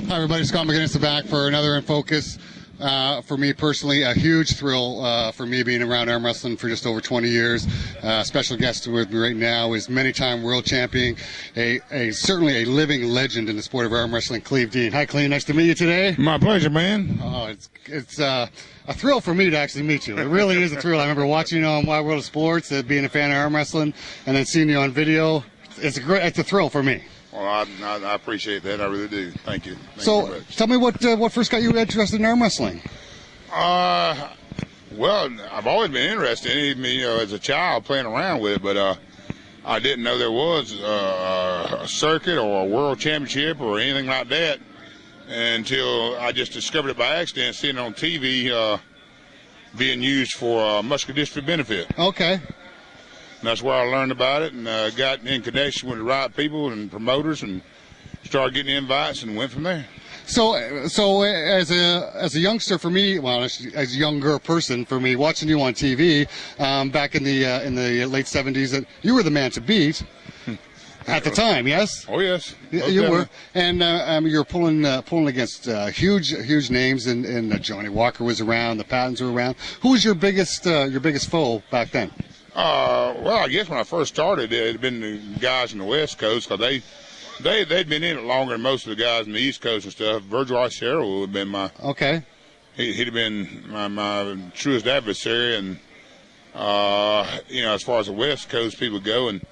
Hi, everybody. Scott McGinnis back for another In Focus. For me personally, a huge thrill for me being around arm wrestling for just over 20 years. Special guest with me right now is many-time world champion, certainly a living legend in the sport of arm wrestling, Cleve Dean. Hi, Cleve. Nice to meet you today. My pleasure, man. Oh, it's a thrill for me to actually meet you. It really is a thrill. I remember watching you on Wide World of Sports, being a fan of arm wrestling, and then seeing you on video. It's a thrill for me. Well, I appreciate that. I really do. Thank you. Thank you tell me what first got you interested in arm wrestling? Well, I've always been interested in it, as a child playing around with it, but I didn't know there was a circuit or a world championship or anything like that until I just discovered it by accident, seeing it on TV being used for muscular dystrophy benefit. Okay. And that's where I learned about it and got in connection with the right people and promoters and started getting invites and went from there. So as a youngster for me, well, as a younger person for me, watching you on TV back in the late 70s, you were the man to beat at the time, yes? Oh, yes. You were, and you were pulling against huge names, and Johnny Walker was around, the Pattons were around. Who was your biggest foe back then? Well, I guess when I first started, it had been the guys in the West Coast, because they'd been in it longer than most of the guys in the East Coast and stuff. Virgil Arcero would have been my... Okay. He'd have been my truest adversary, and, as far as the West Coast people go, and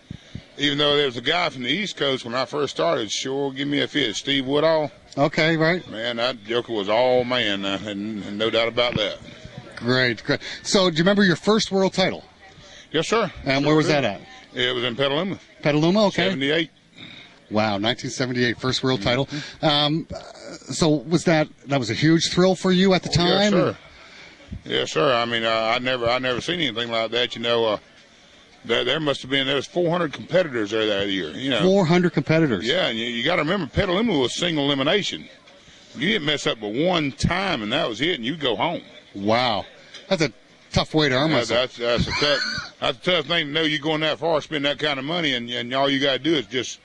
even though there was a guy from the East Coast when I first started, sure, give me a fit, Steve Woodall. Okay, right. Man, that joker was all man, and no doubt about that. Great. So, do you remember your first world title? Yes, sir. And where was that at? It was in Petaluma. Petaluma, okay. 78. Wow, 1978, first world title. So that was a huge thrill for you at the time? Yes, sir. Yes, sir. I mean, I never seen anything like that. There was 400 competitors there that year. 400 competitors. Yeah, and you got to remember, Petaluma was single elimination. You didn't mess up but one time, and that was it, and you go home. Wow, that's a tough way to arm wrestle. That's a tough thing to know. You're going that far, spend that kind of money, and all you got to do is just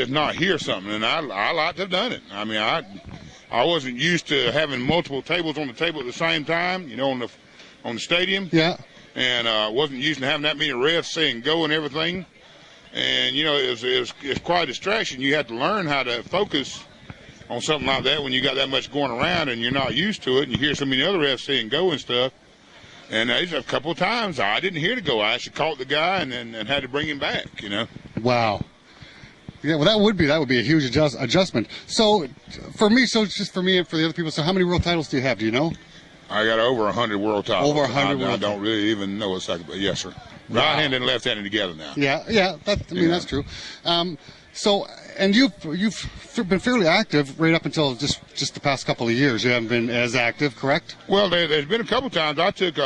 not hear something. And I like to have done it. I mean, I wasn't used to having multiple tables on the table at the same time, on the stadium. Yeah. And wasn't used to having that many refs saying go and everything. And it was quite a distraction. You have to learn how to focus on something like that when you got that much going around and you're not used to it, and you hear so many other refs saying go and stuff. And there's a couple of times I didn't hear to go. I actually caught the guy and had to bring him back. Wow. Yeah, well, that would be a huge adjustment. So, for me, just for me and for the other people. So, how many world titles do you have? Do you know? I got over 100 world titles. Over 100 world. I don't really even know what's like, but yes, sir. Wow. Right-handed and left-handed together now. Yeah. That's true. So, and you've been fairly active right up until just the past couple of years. You haven't been as active, correct? Well, there's been a couple times. I took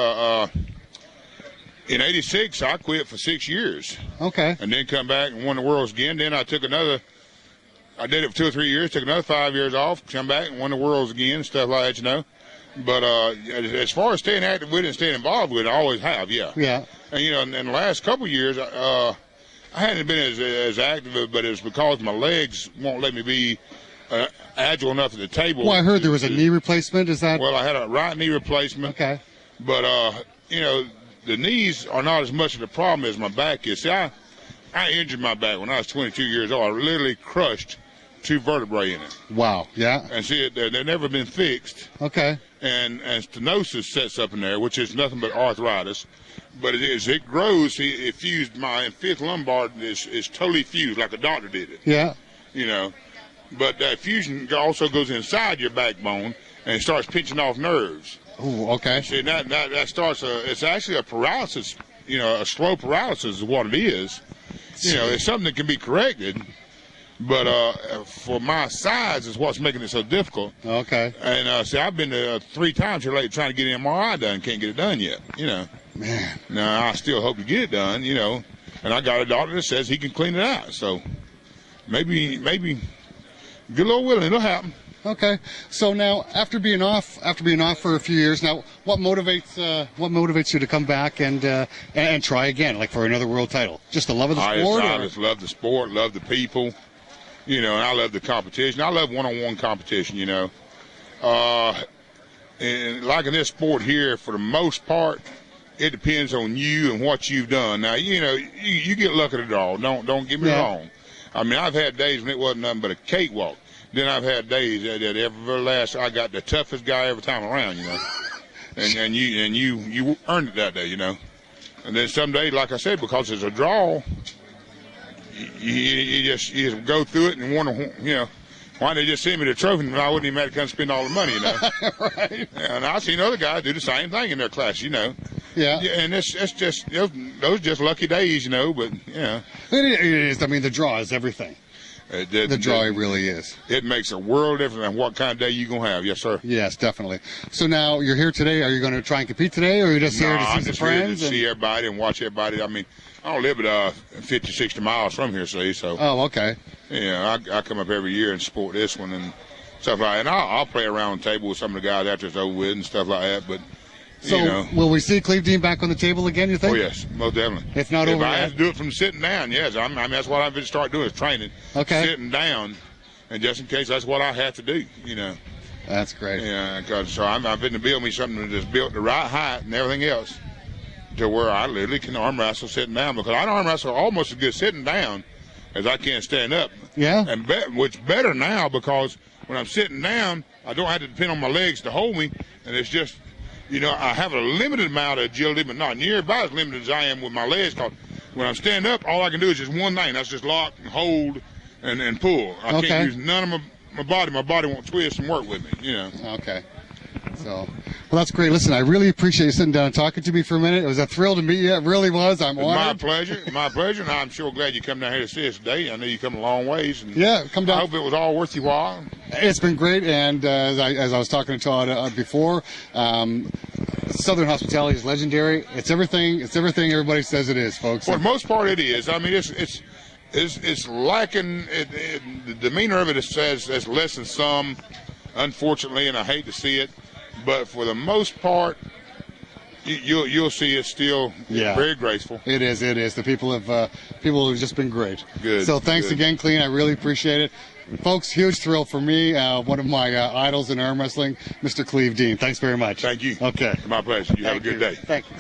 in '86, I quit for 6 years. Okay. And then come back and won the Worlds again. Then I did it for 2 or 3 years, took another 5 years off, come back and won the Worlds again, stuff like that, But as far as staying active with it and staying involved with it, I always have, yeah. Yeah. And, in the last couple of years, I hadn't been as active, but it's because my legs won't let me be agile enough at the table. Well, I heard there was a knee replacement. Is that? Well, I had a right knee replacement. Okay. But, the knees are not as much of the problem as my back is. See, I injured my back when I was 22 years old. I literally crushed 2 vertebrae in it. Wow, yeah. And see, they've never been fixed. Okay. And stenosis sets up in there, which is nothing but arthritis. But it grows. It fused. My 5th lumbar is totally fused, like a doctor did it. Yeah. But that fusion also goes inside your backbone and it starts pinching off nerves. Oh, okay. See, that starts it's actually a paralysis, a slow paralysis is what it is. It's something that can be corrected, but for my size is what's making it so difficult. Okay. And see, I've been 3 times here lately trying to get an MRI done, can't get it done yet, Man. Now, I still hope to get it done, and I got a doctor that says he can clean it out, so maybe, good Lord willing, it'll happen. Okay. So now, after being off for a few years, now what motivates you to come back and try again, like for another world title? Just the love of the sport? I just love the sport, love the people. you know, and I love the competition. I love one-on-one competition, you know. And like in this sport here, for the most part, it depends on you and what you've done. Now, you know, you get lucky to draw. Don't get me wrong. I mean, I've had days when it wasn't nothing but a cakewalk. Then I've had days that every last I got the toughest guy every time around, you know. and you earned it that day, you know. And then some days, like I said, because it's a draw, you just go through it and wonder, you know, why didn't they just send me the trophy and I wouldn't even have to come spend all the money, you know. Right. And I've seen other guys do the same thing in their class, you know. Yeah. And it's just, you know, those are just lucky days, you know, but, yeah. It is. I mean, the draw is everything. The draw really is. It makes a world difference in what kind of day you're going to have. Yes, sir. Yes, definitely. So now you're here today. Are you going to try and compete today, or are you just here to see some friends? Here to see everybody and watch everybody. I mean, I don't live at 50, 60 miles from here, see, so. Oh, okay. Yeah, I come up every year and support this one and stuff like that. And I'll play around the table with some of the guys after it's over with and stuff like that, but. So, you know. Will we see Cleve Dean back on the table again, you think? Oh, yes, most definitely. It's not over yet. If I have to do it from sitting down, yes. I mean, that's what I've been starting doing is training. Okay. Sitting down, and just in case that's what I have to do, you know. That's great. Yeah, because so I've been to build me something that's built the right height and everything else to where I literally can arm wrestle sitting down, because I can arm wrestle almost as good sitting down as I can stand up. Yeah. And which better now, because when I'm sitting down, I don't have to depend on my legs to hold me, and it's just, you know, I have a limited amount of agility, but not near about as limited as I am with my legs. Because when I'm standing up, all I can do is just one thing. That's just lock and hold and pull. I can't use none of my body. My body won't twist and work with me, you know. Okay. So, well, that's great. Listen, I really appreciate you sitting down and talking to me for a minute. It was a thrill to meet you. It really was. I'm honored. My pleasure. My pleasure. And I'm sure glad you come down here to see us today. I know you come a long ways. And yeah, come down. I hope it was all worth your while. It's been great. And as I was talking to Todd before, Southern hospitality is legendary. It's everything everybody says it is, folks. For the most part, it is. I mean, it's lacking. The demeanor of it says it's less than some, unfortunately, and I hate to see it. But for the most part, you'll see it's still very graceful. It is. The people have just been great. Good. So thanks again, Cleve. I really appreciate it. Folks, huge thrill for me. One of my idols in arm wrestling, Mr. Cleve Dean. Thanks very much. Thank you. Okay. My pleasure. You have a good day. Thank you.